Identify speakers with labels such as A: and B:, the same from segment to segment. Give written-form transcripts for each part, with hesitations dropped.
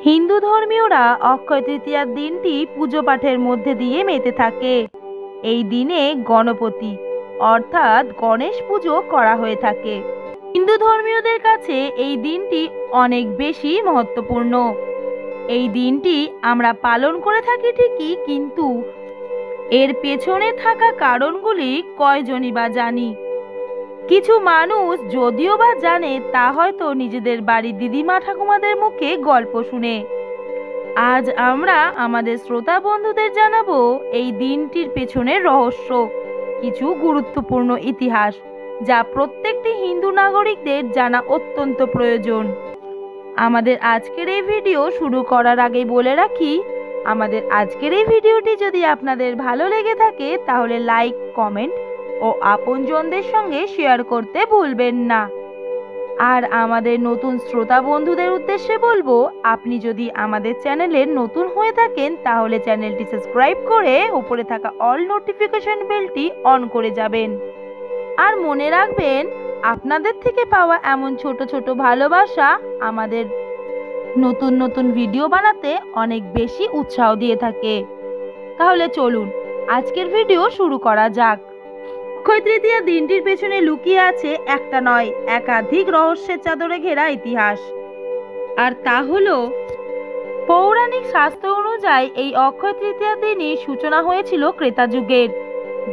A: হিন্দু ধর্মীয়রা অক্ষয় তৃতীয়ার দিনটি পুজো পাঠের মধ্যে দিয়ে মেতে থাকে। এই দিনে গণপতি অর্থাৎ গণেশ পুজো করা হয়ে থাকে। হিন্দু ধর্মীয়দের কাছে এই দিনটি অনেক বেশি মহত্বপূর্ণ। এই দিনটি আমরা পালন করে থাকি ঠিকই, কিন্তু এর পেছনে থাকা কারণগুলি কয়জনই বা জানি। কিছু মানুষ যদিও বা জানে, তা হয়তো নিজেদের বাড়ির দিদিমা ঠাকুমাদের মুখে গল্প শুনে। আজ আমরা আমাদের শ্রোতা বন্ধুদের জানাবো এই দিনটির পেছনের রহস্য, কিছু গুরুত্বপূর্ণ ইতিহাস যা প্রত্যেকটি হিন্দু নাগরিকদের জানা অত্যন্ত প্রয়োজন। আমাদের আজকের এই ভিডিও শুরু করার আগে বলে রাখি, আমাদের আজকের এই ভিডিওটি যদি আপনাদের ভালো লেগে থাকে তাহলে লাইক, কমেন্ট ও আপনজনদের সঙ্গে শেয়ার করতে ভুলবেন না। আর আমাদের নতুন শ্রোতা বন্ধুদের উদ্দেশ্যে বলবো, আপনি যদি আমাদের চ্যানেলের নতুন হয়ে থাকেন তাহলে চ্যানেলটি সাবস্ক্রাইব করে উপরে থাকা অল নোটিফিকেশন বেলটি অন করে যাবেন। আর মনে রাখবেন, আপনাদের থেকে পাওয়া এমন ছোট ছোট ভালোবাসা আমাদের নতুন নতুন ভিডিও বানাতে অনেক বেশি উৎসাহ দিয়ে থাকে। তাহলে চলুন আজকের ভিডিও শুরু করা যাক। অক্ষয় তৃতীয়া দিনটির পেছনে লুকিয়ে আছে একটা নয়, একাধিক রহস্যের চাদরে ঘেরা ইতিহাস। আর তা হলো, পৌরাণিক শাস্ত্র অনুযায়ী এই অক্ষয় তৃতীয়া দিনই সূচনা হয়েছিল ত্রেতা যুগের।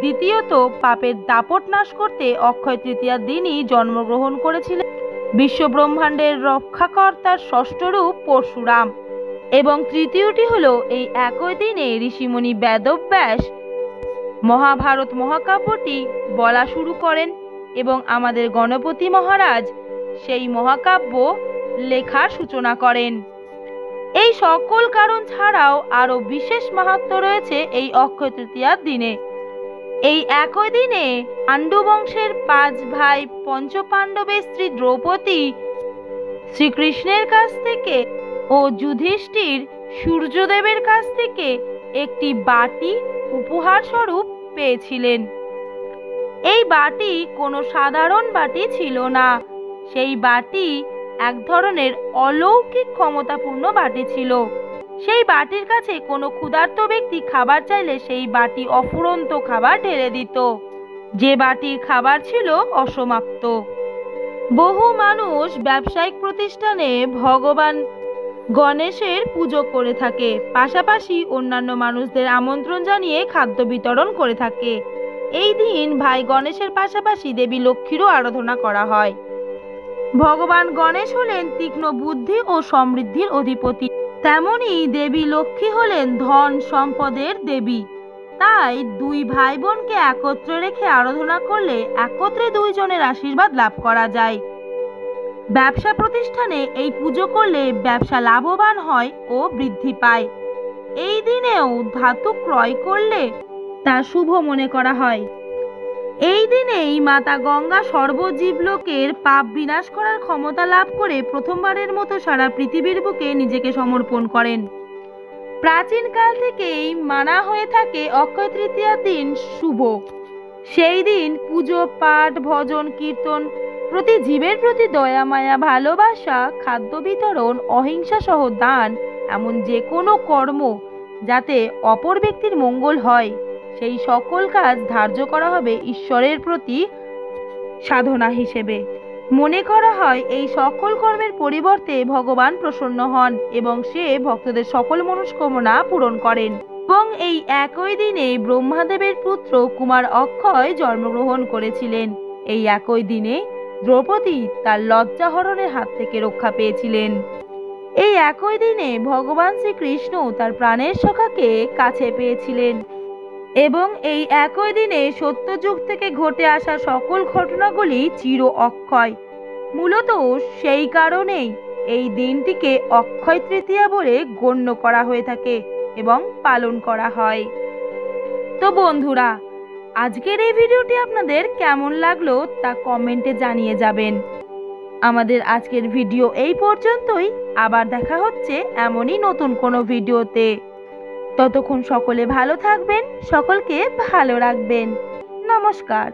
A: দ্বিতীয়ত, পাপের দাপট নাশ করতে অক্ষয় তৃতীয়ার দিনই জন্মগ্রহণ করেছিলেন বিশ্বব্রহ্মাণ্ডের রক্ষাকর্তার ষষ্ঠ রূপ পরশুরাম। এবং তৃতীয়টি হলো, এই একই দিনে ঋষিমুনি বেদব্যাস মহাভারত মহাকাব্যটি বলা শুরু করেন এবং আমাদের গণপতি মহারাজ সেই মহাকাব্য লেখার সূচনা করেন। এই সকল কারণ ছাড়াও আরো বিশেষ মাহাত্ম্য রয়েছে এই অক্ষয় তৃতীয়ার দিনে। এই একই দিনে পাণ্ডু বংশের 5 ভাই পঞ্চপাণ্ডবের স্ত্রী দ্রৌপদী শ্রীকৃষ্ণের কাছ থেকে ও যুধিষ্ঠির সূর্যদেবের কাছ থেকে একটি বাটি উপহার স্বরূপ পেয়েছিলেন। এই বাটি কোনো সাধারণ বাটি ছিল না, সেই বাটি এক ধরনের অলৌকিক ক্ষমতাপূর্ণ বাটি ছিল। সেই বাটির কাছে কোনো ক্ষুধার্ত ব্যক্তি খাবার চাইলে সেই বাটি অফুরন্ত খাবার ঢেলে দিত, যে বাটির খাবার ছিল অসমাপ্ত। বহু মানুষ ব্যবসায়িক প্রতিষ্ঠানে ভগবান গণেশের পুজো করে থাকে, পাশাপাশি অন্যান্য মানুষদের আমন্ত্রণ জানিয়ে খাদ্য বিতরণ করে থাকে। এই দিন ভাই গণেশের পাশাপাশি দেবী লক্ষ্মীরও আরাধনা করা হয়। ভগবান গণেশ হলেন তীক্ষ্ণ বুদ্ধি ও সমৃদ্ধির অধিপতি, তেমনি দেবী লক্ষ্মী হলেন ধন সম্পদের দেবী। তাই দুই ভাই বোনকে একত্রে রেখে আরাধনা করলে একত্রে দুইজনের আশীর্বাদ লাভ করা যায়। ব্যবসা প্রতিষ্ঠানে এই পুজো করলে ব্যবসা লাভবান হয় ও বৃদ্ধি পায়। এই দিনেও ধাতু ক্রয় করলে তা শুভ মনে করা হয়। এই দিনেই মাতা গঙ্গা সর্বজীবলোকের পাপ বিনাশ করার ক্ষমতা লাভ করে প্রথমবারের মতো সারা পৃথিবীর বুকে নিজেকে সমর্পণ করেন। প্রাচীনকাল থেকেই মানা হয়ে থাকে অক্ষয় তৃতীয়ার দিন শুভ। সেই দিন পুজো পাঠ, ভজন কীর্তন, প্রতি জীবের প্রতি দয়া মায়া, ভালোবাসা, খাদ্য বিতরণ, অহিংসা সহ দান, এমন যে কোনো কর্ম যাতে অপর ব্যক্তির মঙ্গল হয়, সেই সকল কাজ ধার্য করা হবে ঈশ্বরের প্রতি সাধনা হিসেবে। মনে করা হয় এই সকল কর্মের পরিবর্তে ভগবান প্রসন্ন হন এবং সে ভক্তদের সকল মনস্কামনা পূরণ করেন। এবং এই একই দিনে ব্রহ্মাদেবের পুত্র কুমার অক্ষয় জন্মগ্রহণ করেছিলেন। এই একই দিনে দ্রৌপদী তার লজ্জাহরণের হাত থেকে রক্ষা পেয়েছিলেন। এই একই দিনে ভগবান শ্রীকৃষ্ণ তার প্রাণের সখাকে কাছে পেয়েছিলেন। এবং এই একই দিনে সত্যযুগ থেকে ঘটে আসা সকল ঘটনাগুলি চির অক্ষয়। মূলত সেই কারণেই এই দিনটিকে অক্ষয় তৃতীয়া বলে গণ্য করা হয়ে থাকে এবং পালন করা হয়। তো বন্ধুরা, আজকের এই ভিডিওটি আপনাদের কেমন লাগলো তা কমেন্টে জানিয়ে যাবেন। আমাদের আজকের ভিডিও এই পর্যন্তই। আবার দেখা হচ্ছে এমনই নতুন কোনো ভিডিওতে। ততক্ষণ সকলে ভালো থাকবেন, সকলকে ভালো রাখবেন। নমস্কার।